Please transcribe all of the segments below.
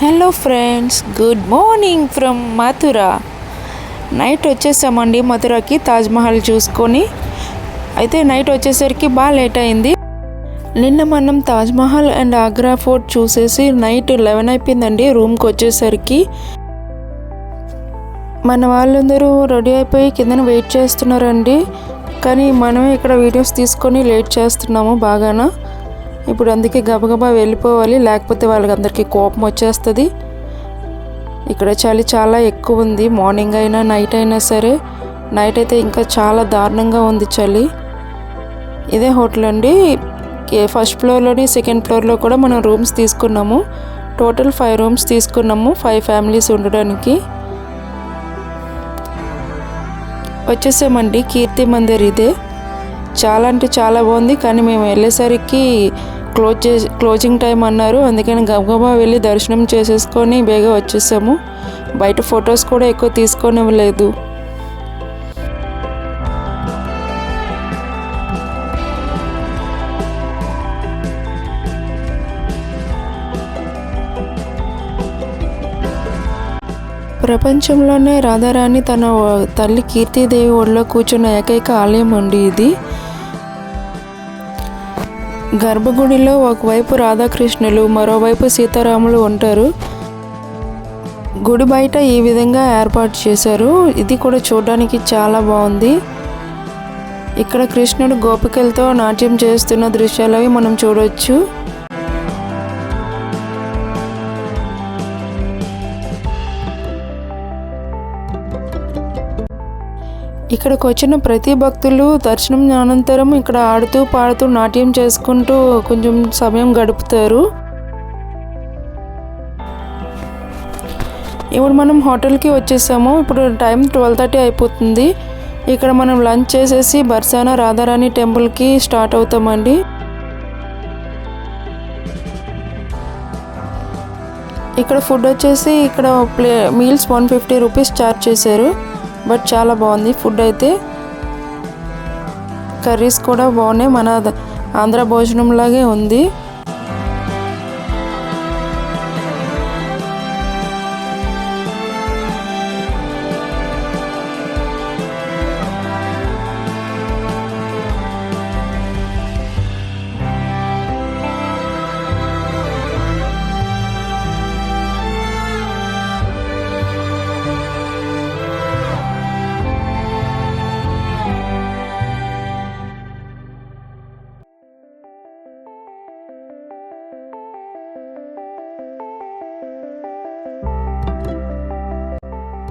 Hello friends, good morning from Mathura. Night వచ్చేసామండి మథురాకి తాజ్మహల్ చూసుకొని. అయితే నైట్ వచ్చేసరికి బాగా లేట్ అయింది. నిన్న మనం తాజ్మహల్ అండ్ ఆగ్రా ఫోర్ట్ చూసేసి నైట్ 11 అయిపోయిందండి రూమ్కి వచ్చేసరికి. మన వాళ్ళందరూ రెడీ అయిపోయి కిందన వెయిట్ చేస్తున్నారండి. కానీ మనమే ఇక్కడ వీడియోస్ తీసుకొని లేట్ చేస్తున్నాము బాగానా. ఇప్పుడు అందుకే గబగబా వెళ్ళిపోవాలి, లేకపోతే వాళ్ళకి అందరికీ కోపం వచ్చేస్తుంది. ఇక్కడ చలి చాలా ఎక్కువ ఉంది, మార్నింగ్ అయినా నైట్ అయినా సరే. నైట్ అయితే ఇంకా చాలా దారుణంగా ఉంది చలి. ఇదే హోటల్ అండి. ఫస్ట్ ఫ్లోర్లోని సెకండ్ ఫ్లోర్లో కూడా మనం రూమ్స్ తీసుకున్నాము. టోటల్ 5 రూమ్స్ తీసుకున్నాము, 5 ఫ్యామిలీస్ ఉండడానికి. వచ్చేసామండి కీర్తి మందిర్. ఇదే చాలా అంటే చాలా బాగుంది. కానీ మేము వెళ్ళేసరికి క్లోజింగ్ టైం అన్నారు. అందుకని గబగబా వెళ్ళి దర్శనం చేసేసుకొని బేగా వచ్చేసాము. బయట ఫొటోస్ కూడా ఎక్కువ తీసుకోనివ్వలేదు. ప్రపంచంలోనే రాధారాణి తన తల్లి కీర్తిదేవి ఒడిలో కూర్చున్న ఏకైక ఆలయం అండి ఇది. గర్భగుడిలో ఒకవైపు రాధాకృష్ణులు, మరోవైపు సీతారాములు ఉంటారు. గుడి బయట ఈ విధంగా ఏర్పాటు చేశారు. ఇది కూడా చూడడానికి చాలా బాగుంది. ఇక్కడ కృష్ణుడు గోపికలతో నాట్యం చేస్తున్న దృశ్యాలు అవి మనం చూడవచ్చు. ఇక్కడికి వచ్చిన ప్రతి భక్తులు దర్శనం అనంతరం ఇక్కడ ఆడుతూ పాడుతూ నాట్యం చేసుకుంటూ కొంచెం సమయం గడుపుతారు. ఇప్పుడు మనం హోటల్కి వచ్చేసాము. ఇప్పుడు టైం 12:30 అయిపోతుంది. ఇక్కడ మనం లంచ్ చేసేసి బర్సానా రాధారాణి టెంపుల్కి స్టార్ట్ అవుతామండి. ఇక్కడ ఫుడ్ వచ్చేసి ఇక్కడ మీల్స్ 150 రూపీస్ ఛార్జ్ చేశారు. బట్ చాలా బాగుంది ఫుడ్ అయితే. కర్రీస్ కూడా బాగున్నాయి, మన ఆంధ్ర భోజనం లాగే ఉంది.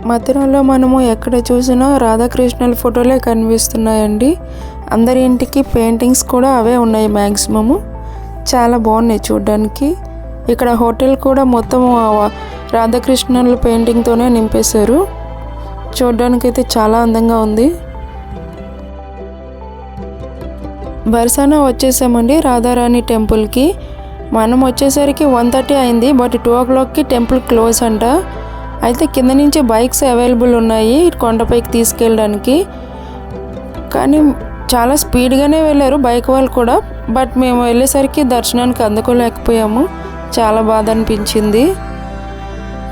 మథురలో మనము ఎక్కడ చూసినా రాధాకృష్ణుల ఫోటోలే కనిపిస్తున్నాయండి. అందరి ఇంటికి పెయింటింగ్స్ కూడా అవే ఉన్నాయి మ్యాక్సిమము. చాలా బాగున్నాయి చూడడానికి. ఇక్కడ హోటల్ కూడా మొత్తం రాధాకృష్ణుల పెయింటింగ్తోనే నింపేశారు. చూడడానికైతే చాలా అందంగా ఉంది. బర్సానా వచ్చేసామండి రాధారాణి టెంపుల్కి. మనం వచ్చేసరికి 1:30 అయింది. బట్ 2 o'clockకి టెంపుల్ క్లోజ్ అంట. అయితే కింద నుంచి బైక్స్ అవైలబుల్ ఉన్నాయి కొండపైకి తీసుకెళ్ళడానికి. కానీ చాలా స్పీడ్గానే వెళ్ళారు బైక్ వాళ్ళు కూడా. బట్ మేము వెళ్ళేసరికి దర్శనానికి అందుకోలేకపోయాము. చాలా బాధ అనిపించింది.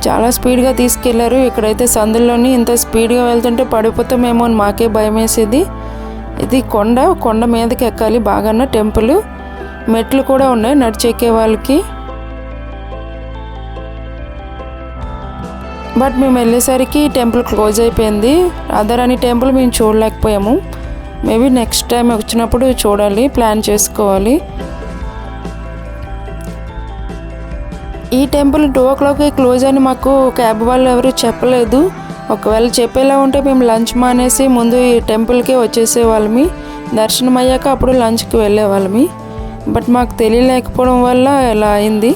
చాలా స్పీడ్గా తీసుకెళ్లారు. ఇక్కడైతే సందుల్లోని ఇంత స్పీడ్గా వెళ్తుంటే పడిపోతామేమో అని మాకే భయం వేసేది. ఇది కొండ మీదకి ఎక్కాలి బాగానే టెంపుల్. మెట్లు కూడా ఉన్నాయి నడిచెక్కే వాళ్ళకి. బట్ మేము వెళ్ళేసరికి టెంపుల్ క్లోజ్ అయిపోయింది. రాధారాణి టెంపుల్ మేము చూడలేకపోయాము. మేబీ నెక్స్ట్ టైం వచ్చినప్పుడు చూడాలి, ప్లాన్ చేసుకోవాలి. ఈ టెంపుల్ 2 o'clockకి క్లోజ్ అని మాకు క్యాబ్ వాళ్ళు ఎవరు చెప్పలేదు. ఒకవేళ చెప్పేలా ఉంటే మేము లంచ్ మానేసి ముందు ఈ టెంపుల్కే వచ్చేసేవాళ్ళమి. దర్శనం అయ్యాక అప్పుడు లంచ్కి వెళ్ళేవాళ్ళమి. బట్ మాకు తెలియలేకపోవడం వల్ల ఇలా అయింది.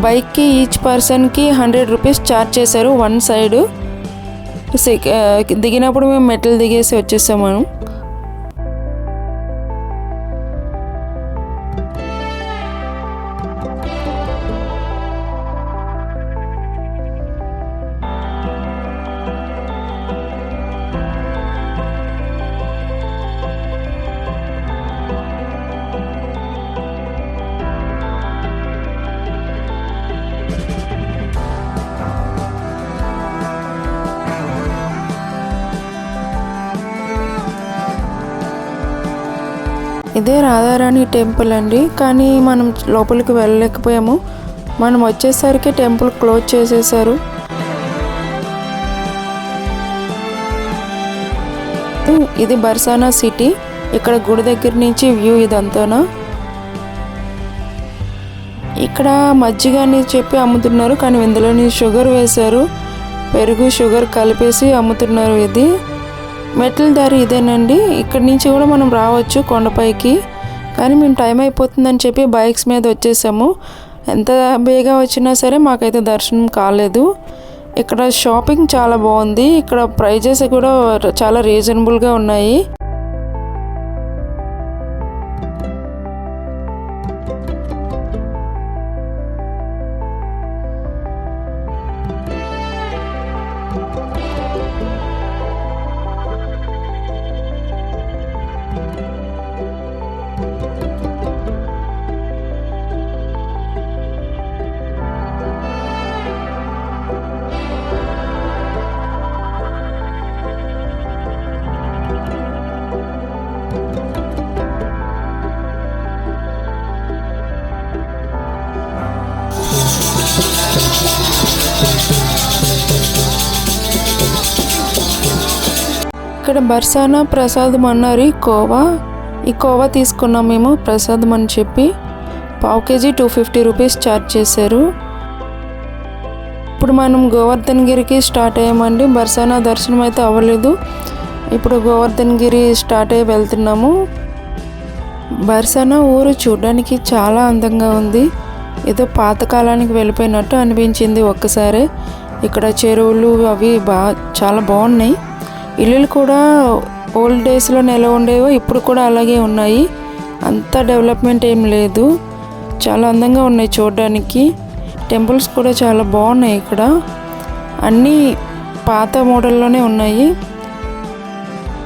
బైక్కి ఈచ్ పర్సన్కి 100 రూపీస్ ఛార్జ్ చేశారు 1 సైడ్. దిగినప్పుడు మేము మెట్లు దిగేసి వచ్చేసాము. ఇదే రాధారాణి టెంపుల్ అండి, కానీ మనం లోపలికి వెళ్ళలేకపోయాము. మనం వచ్చేసరికి టెంపుల్ క్లోజ్ చేసేసారు. ఇది బర్సానా సిటీ. ఇక్కడ గుడి దగ్గర నుంచి వ్యూ ఇదంతానా. ఇక్కడ మజ్జిగ అని చెప్పి అమ్ముతున్నారు, కానీ ఇందులోని షుగర్ వేశారు. పెరుగు షుగర్ కలిపేసి అమ్ముతున్నారు. ఇది మెట్ల దారి ఇదేనండి. ఇక్కడి నుంచి కూడా మనం రావచ్చు కొండపైకి, కానీ మేము టైం అయిపోతుందని చెప్పి బైక్స్ మీద వచ్చేసాము. ఎంత బేగా వచ్చినా సరే మాకైతే దర్శనం కాలేదు. ఇక్కడ షాపింగ్ చాలా బాగుంది. ఇక్కడ ప్రైజెస్ కూడా చాలా రీజనబుల్గా ఉన్నాయి. ఇక్కడ బర్సానా ప్రసాదం అన్నారు. ఈ కోవా తీసుకున్నాం మేము ప్రసాదం అని చెప్పి. పావు కేజీ 250 రూపీస్ ఛార్జ్ చేశారు. ఇప్పుడు మనం గోవర్ధన్ గిరికి స్టార్ట్ అయ్యామండి. బర్సానా దర్శనం అయితే అవ్వలేదు. ఇప్పుడు గోవర్ధన్ గిరి స్టార్ట్ అయ్యి వెళ్తున్నాము. బర్సానా ఊరు చూడడానికి చాలా అందంగా ఉంది. ఏదో పాతకాలానికి వెళ్ళిపోయినట్టు అనిపించింది ఒక్కసారి. ఇక్కడ చెరువులు అవి చాలా బాగున్నాయి. ఇల్లులు కూడా ఓల్డ్ డేస్లో ఎలా ఉండేవో ఇప్పుడు కూడా అలాగే ఉన్నాయి. అంత డెవలప్మెంట్ ఏం లేదు. చాలా అందంగా ఉన్నాయి చూడడానికి. టెంపుల్స్ కూడా చాలా బాగున్నాయి. ఇక్కడ అన్నీ పాత మోడల్లోనే ఉన్నాయి.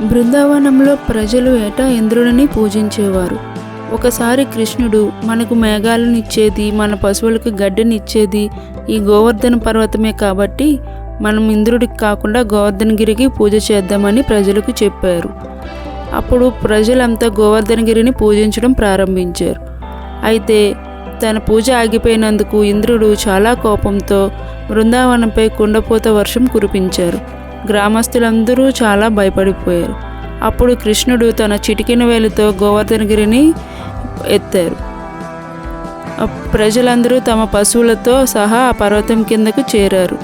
బృందావనంలో ప్రజలు ఏటా ఇంద్రుడిని పూజించేవారు. ఒకసారి కృష్ణుడు మనకు మేఘాలను ఇచ్చేది, మన పశువులకు గడ్డినిచ్చేది ఈ గోవర్ధన పర్వతమే కాబట్టి మనం ఇంద్రుడికి కాకుండా గోవర్ధనగిరికి పూజ చేద్దామని ప్రజలకు చెప్పారు. అప్పుడు ప్రజలంతా గోవర్ధనగిరిని పూజించడం ప్రారంభించారు. అయితే తన పూజ ఆగిపోయినందుకు ఇంద్రుడు చాలా కోపంతో బృందావనంపై కుండపోత వర్షం కురిపించారు. గ్రామస్తులందరూ చాలా భయపడిపోయారు. అప్పుడు కృష్ణుడు తన చిటికెన వేలుతో గోవర్ధనగిరిని ఎత్తారు. ప్రజలందరూ తమ పశువులతో సహా ఆ పర్వతం కిందకు చేరారు.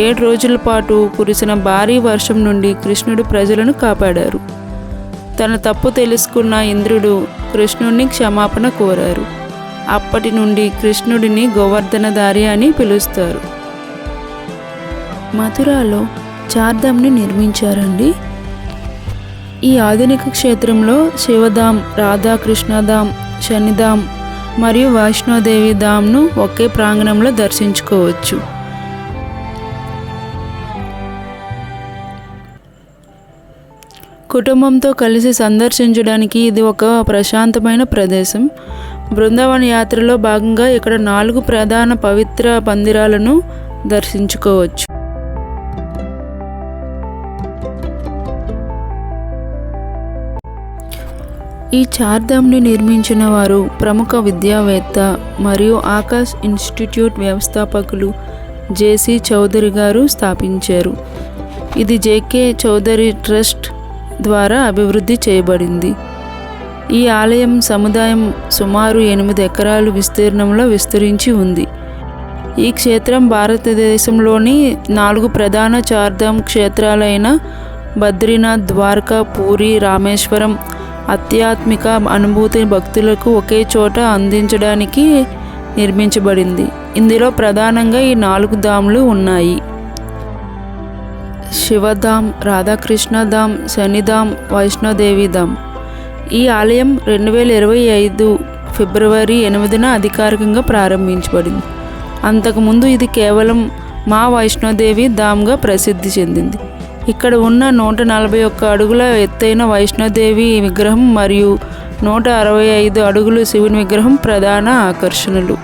7 రోజుల పాటు కురిసిన భారీ వర్షం నుండి కృష్ణుడు ప్రజలను కాపాడారు. తన తప్పు తెలుసుకున్న ఇంద్రుడు కృష్ణుడిని క్షమాపణ కోరారు. అప్పటి నుండి కృష్ణుడిని గోవర్ధనధారి అని పిలుస్తారు. మథురాలో చార్ధామ్ని నిర్మించారండి. ఈ ఆధునిక క్షేత్రంలో శివధామ్, రాధాకృష్ణధామ్, శనిధామ్ మరియు వైష్ణోదేవి ధామ్ను ఒకే ప్రాంగణంలో దర్శించుకోవచ్చు. కుటుంబంతో కలిసి సందర్శించడానికి ఇది ఒక ప్రశాంతమైన ప్రదేశం. బృందావన యాత్రలో భాగంగా ఇక్కడ 4 ప్రధాన పవిత్ర మందిరాలను దర్శించుకోవచ్చు. ఈ చార్ధామ్ని నిర్మించిన వారు ప్రముఖ విద్యావేత్త మరియు ఆకాశ్ ఇన్స్టిట్యూట్ వ్యవస్థాపకులు జేసీ చౌదరి గారు స్థాపించారు. ఇది జేకే చౌదరి ట్రస్ట్ ద్వారా అభివృద్ధి చేయబడింది. ఈ ఆలయం సముదాయం సుమారు 8 ఎకరాలు విస్తీర్ణంలో విస్తరించి ఉంది. ఈ క్షేత్రం భారతదేశంలోని 4 ప్రధాన చార్ధామ్ క్షేత్రాలైన బద్రీనాథ్, ద్వారకా, పూరి, రామేశ్వరం ఆధ్యాత్మిక అనుభూతి భక్తులకు ఒకే చోట అందించడానికి నిర్మించబడింది. ఇందులో ప్రధానంగా ఈ 4 ధామ్లు ఉన్నాయి: శివధామ్, రాధాకృష్ణధామ్, శనిధామ్, వైష్ణోదేవి ధామ్. ఈ ఆలయం 2025 ఫిబ్రవరి 8న అధికారికంగా ప్రారంభించబడింది. అంతకుముందు ఇది కేవలం మా వైష్ణోదేవి ధామ్గా ప్రసిద్ధి చెందింది. ఇక్కడ ఉన్న 141 అడుగుల ఎత్తైన వైష్ణోదేవి విగ్రహం మరియు 165 అడుగుల శివుని విగ్రహం ప్రధాన ఆకర్షణలు.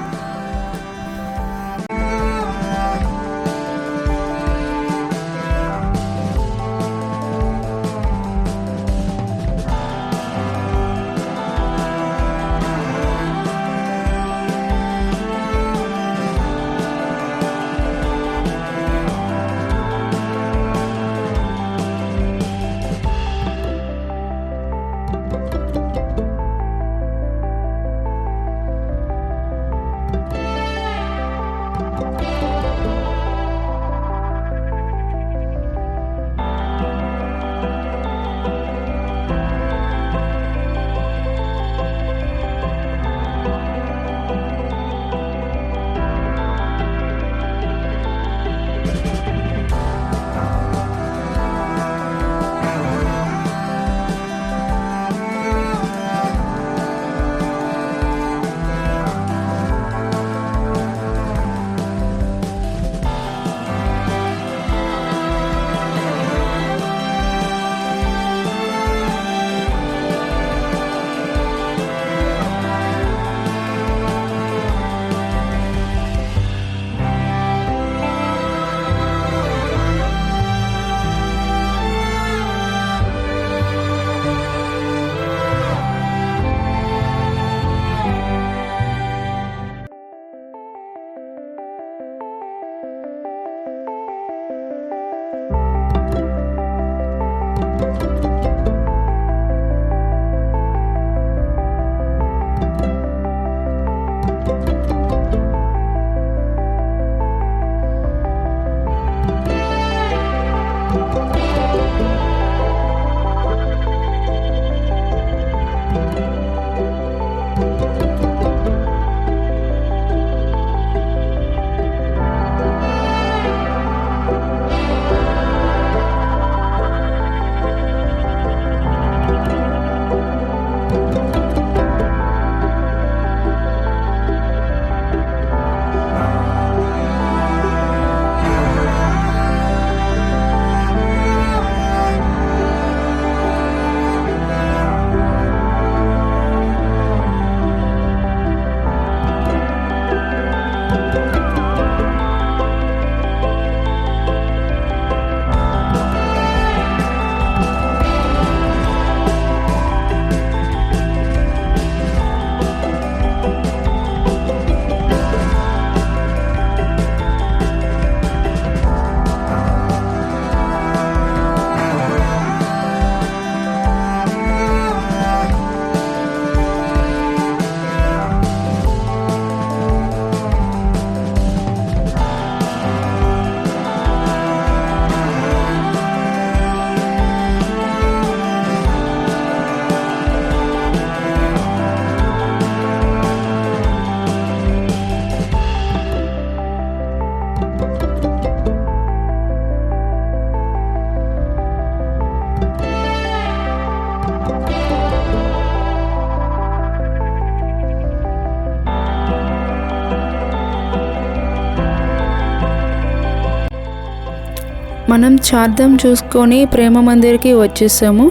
మనం చార్ధామ్ చూసుకొని ప్రేమ మందిర్కి వచ్చేసాము.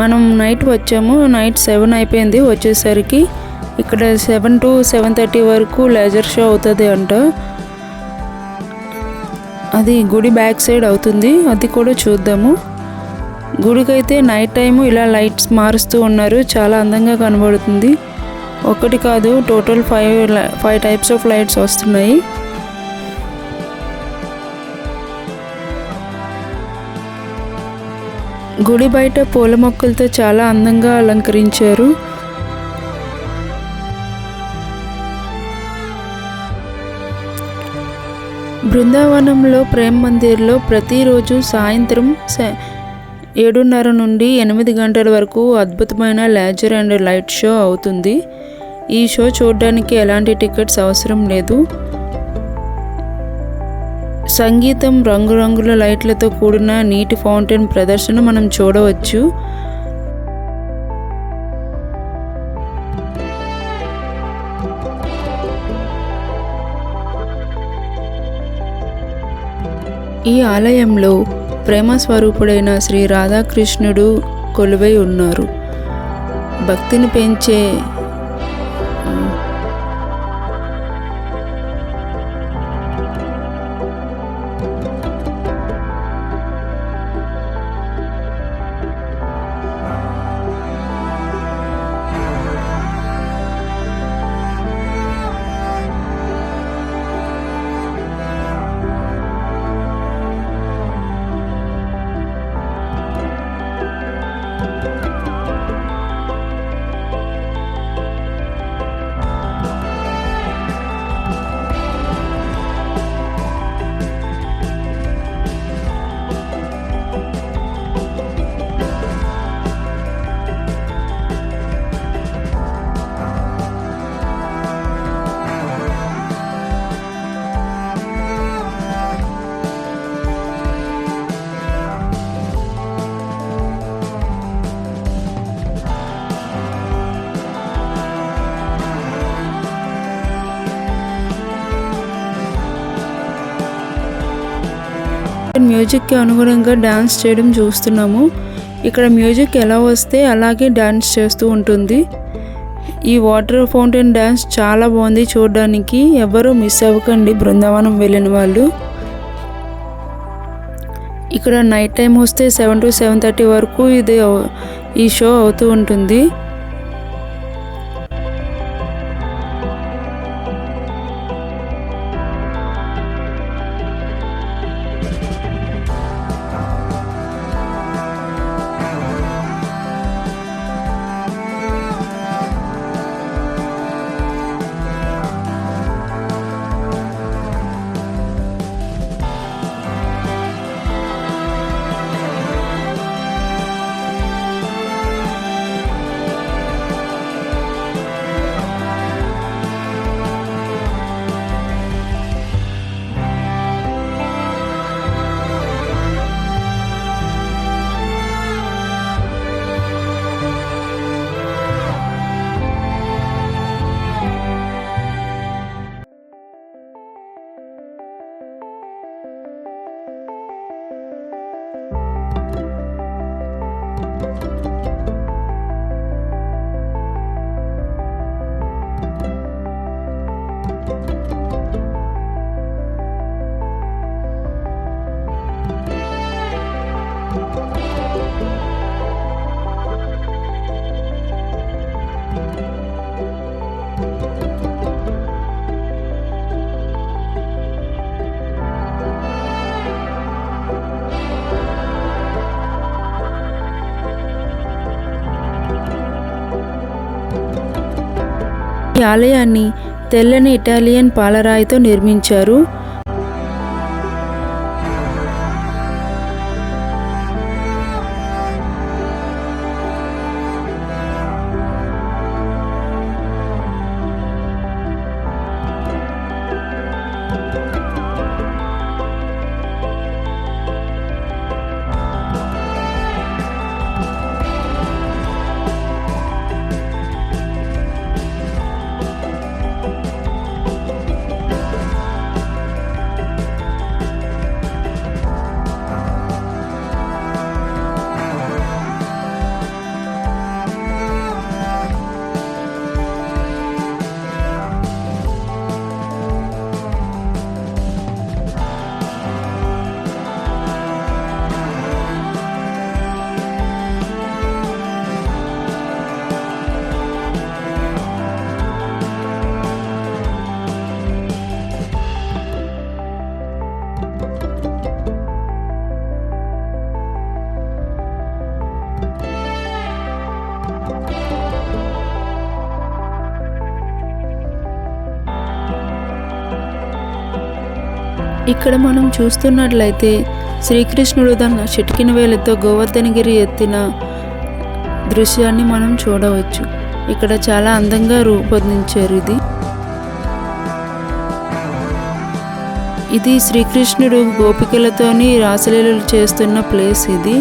మనం నైట్ వచ్చాము, నైట్ 7 అయిపోయింది వచ్చేసరికి. ఇక్కడ 7 to 7:30 వరకు లేజర్ షో అవుతుంది అంట. అది గుడి బ్యాక్ సైడ్ అవుతుంది, అది కూడా చూద్దాము. గుడికైతే నైట్ టైము ఇలా లైట్స్ మారుస్తూ ఉన్నారు, చాలా అందంగా కనబడుతుంది. ఒకటి కాదు, టోటల్ 5 టైప్స్ ఆఫ్ లైట్స్ వస్తున్నాయి. గుడి బయట పూల మొక్కలతో చాలా అందంగా అలంకరించారు. బృందావనంలో ప్రేమ్ మందిర్లో ప్రతిరోజు సాయంత్రం 7:30 నుండి 8 గంటల వరకు అద్భుతమైన లేజర్ అండ్ లైట్ షో అవుతుంది. ఈ షో చూడడానికి ఎలాంటి టికెట్స్ అవసరం లేదు. సంగీతం, రంగురంగుల లైట్లతో కూడిన నీటి ఫౌంటైన్ ప్రదర్శన మనం చూడవచ్చు. ఈ ఆలయంలో ప్రేమ స్వరూపుడైన శ్రీ రాధాకృష్ణుడు కొలువై ఉన్నారు. భక్తిని పెంచే మ్యూజిక్కి అనుగుణంగా డ్యాన్స్ చేయడం చూస్తున్నాము. ఇక్కడ మ్యూజిక్ ఎలా వస్తే అలాగే డ్యాన్స్ చేస్తూ ఉంటుంది. ఈ వాటర్ ఫౌంటైన్ డ్యాన్స్ చాలా బాగుంది చూడడానికి. ఎవరూ మిస్ అవ్వకండి బృందావనం వెళ్ళిన వాళ్ళు. ఇక్కడ నైట్ టైం వస్తే 7 to 7:30 వరకు ఈ షో అవుతూ ఉంటుంది. ఈ ఆలయాన్ని తెల్లని ఇటాలియన్ పాలరాయితో నిర్మించారు. ఇక్కడ మనం చూస్తున్నట్లయితే శ్రీకృష్ణుడు తన చిటికిన వేలతో గోవర్ధనగిరి ఎత్తిన దృశ్యాన్ని మనం చూడవచ్చు. ఇక్కడ చాలా అందంగా రూపొందించారు. ఇది శ్రీకృష్ణుడు గోపికలతోని రాసలీలలు చేస్తున్న ప్లేస్ ఇది.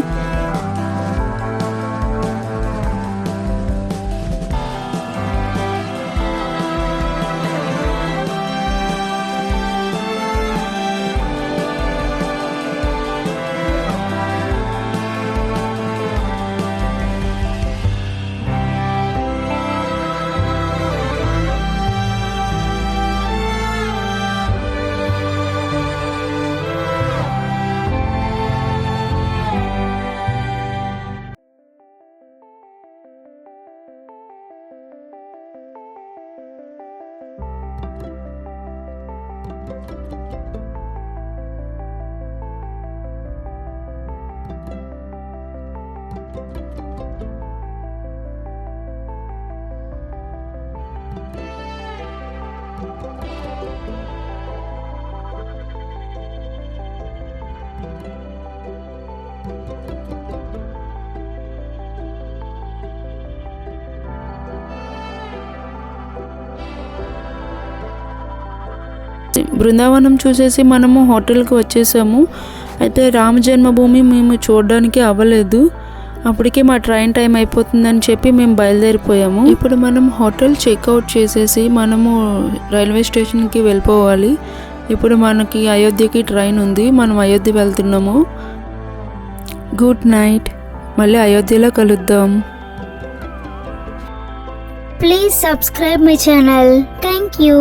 బృందావనం చూసేసి మనము హోటల్కి వచ్చేసాము. అయితే రామ జన్మభూమి మేము చూడడానికి అవ్వలేదు. అప్పటికే మా ట్రైన్ టైం అయిపోతుందని చెప్పి మేము బయలుదేరిపోయాము. ఇప్పుడు మనం హోటల్ చెక్అవుట్ చేసేసి మనము రైల్వే స్టేషన్కి వెళ్ళిపోవాలి. ఇప్పుడు మనకి అయోధ్యకి ట్రైన్ ఉంది. మనం అయోధ్య వెళ్తున్నాము. Good night. మళ్ళీ అయోధ్యలో కలుద్దాం. Please subscribe my channel. Thank you.